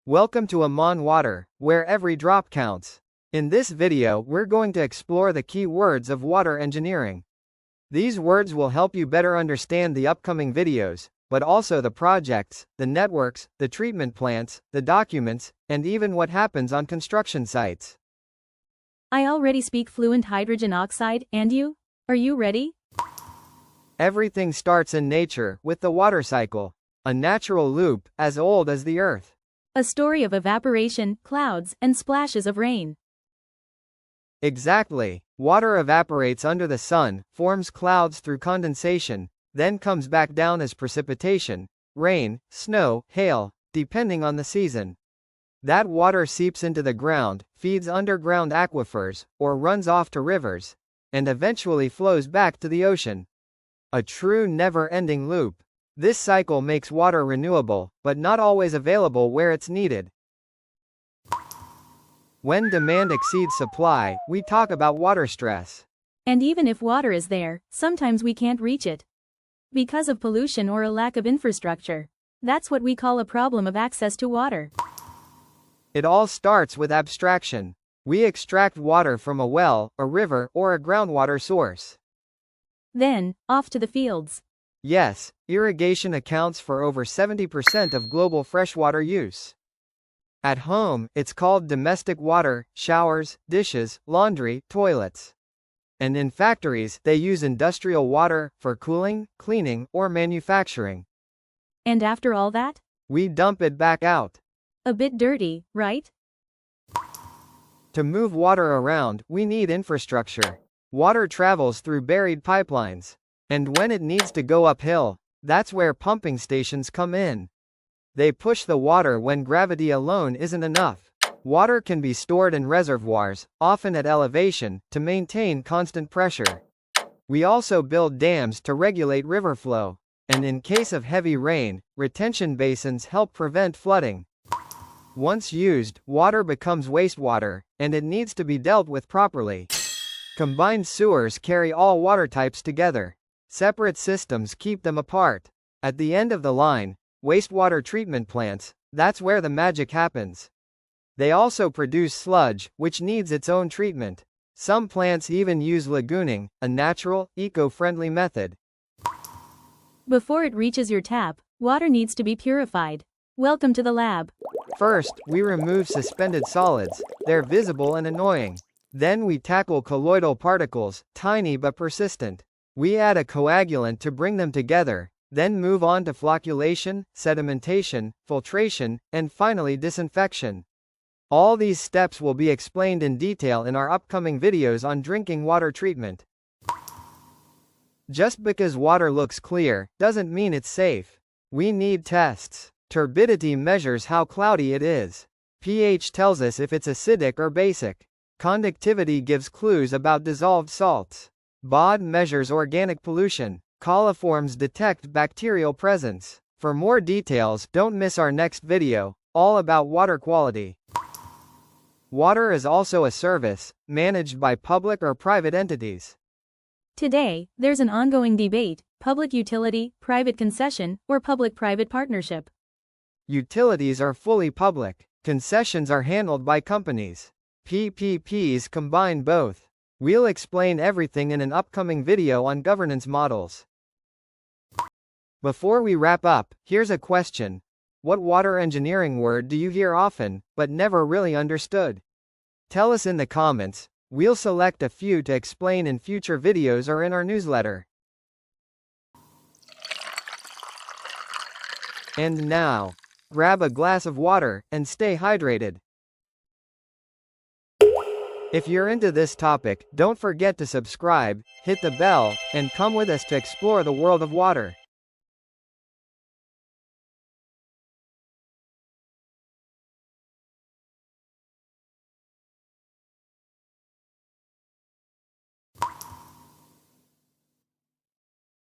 Welcome to AMAN-WATER, where every drop counts. In this video, we're going to explore the key words of water engineering. These words will help you better understand the upcoming videos, but also the projects, the networks, the treatment plants, the documents, and even what happens on construction sites. I already speak fluent hydrogen oxide, and you? Are you ready? Everything starts in nature, with the water cycle, a natural loop, as old as the earth. A story of evaporation, clouds, and splashes of rain. Exactly. Water evaporates under the sun, forms clouds through condensation, then comes back down as precipitation, rain, snow, hail, depending on the season. That water seeps into the ground, feeds underground aquifers, or runs off to rivers, and eventually flows back to the ocean. A true never-ending loop. This cycle makes water renewable, but not always available where it's needed. When demand exceeds supply, we talk about water stress. And even if water is there, sometimes we can't reach it. Because of pollution or a lack of infrastructure. That's what we call a problem of access to water. It all starts with abstraction. We extract water from a well, a river, or a groundwater source. Then, off to the fields. Yes, irrigation accounts for over 70% of global freshwater use. At home, it's called domestic water, showers, dishes, laundry, toilets. And in factories, they use industrial water for cooling, cleaning, or manufacturing. And after all that? We dump it back out. A bit dirty, right? To move water around, we need infrastructure. Water travels through buried pipelines. And when it needs to go uphill, that's where pumping stations come in. They push the water when gravity alone isn't enough. Water can be stored in reservoirs, often at elevation, to maintain constant pressure. We also build dams to regulate river flow. And in case of heavy rain, retention basins help prevent flooding. Once used, water becomes wastewater, and it needs to be dealt with properly. Combined sewers carry all water types together. Separate systems keep them apart. At the end of the line, wastewater treatment plants, that's where the magic happens. They also produce sludge, which needs its own treatment. Some plants even use lagooning, a natural, eco-friendly method. Before it reaches your tap, water needs to be purified. Welcome to the lab. First, we remove suspended solids. They're visible and annoying. Then we tackle colloidal particles, tiny but persistent. We add a coagulant to bring them together, then move on to flocculation, sedimentation, filtration, and finally disinfection. All these steps will be explained in detail in our upcoming videos on drinking water treatment. Just because water looks clear, doesn't mean it's safe. We need tests. Turbidity measures how cloudy it is. pH tells us if it's acidic or basic. Conductivity gives clues about dissolved salts. BOD measures organic pollution. Coliforms detect bacterial presence. For more details, don't miss our next video, all about water quality. Water is also a service, managed by public or private entities. Today, there's an ongoing debate: public utility, private concession, or public-private partnership. Utilities are fully public. Concessions are handled by companies. PPPs combine both. We'll explain everything in an upcoming video on governance models. Before we wrap up, here's a question. What water engineering word do you hear often, but never really understood? Tell us in the comments. We'll select a few to explain in future videos or in our newsletter. And now, grab a glass of water, and stay hydrated. If you're into this topic, don't forget to subscribe, hit the bell, and come with us to explore the world of water.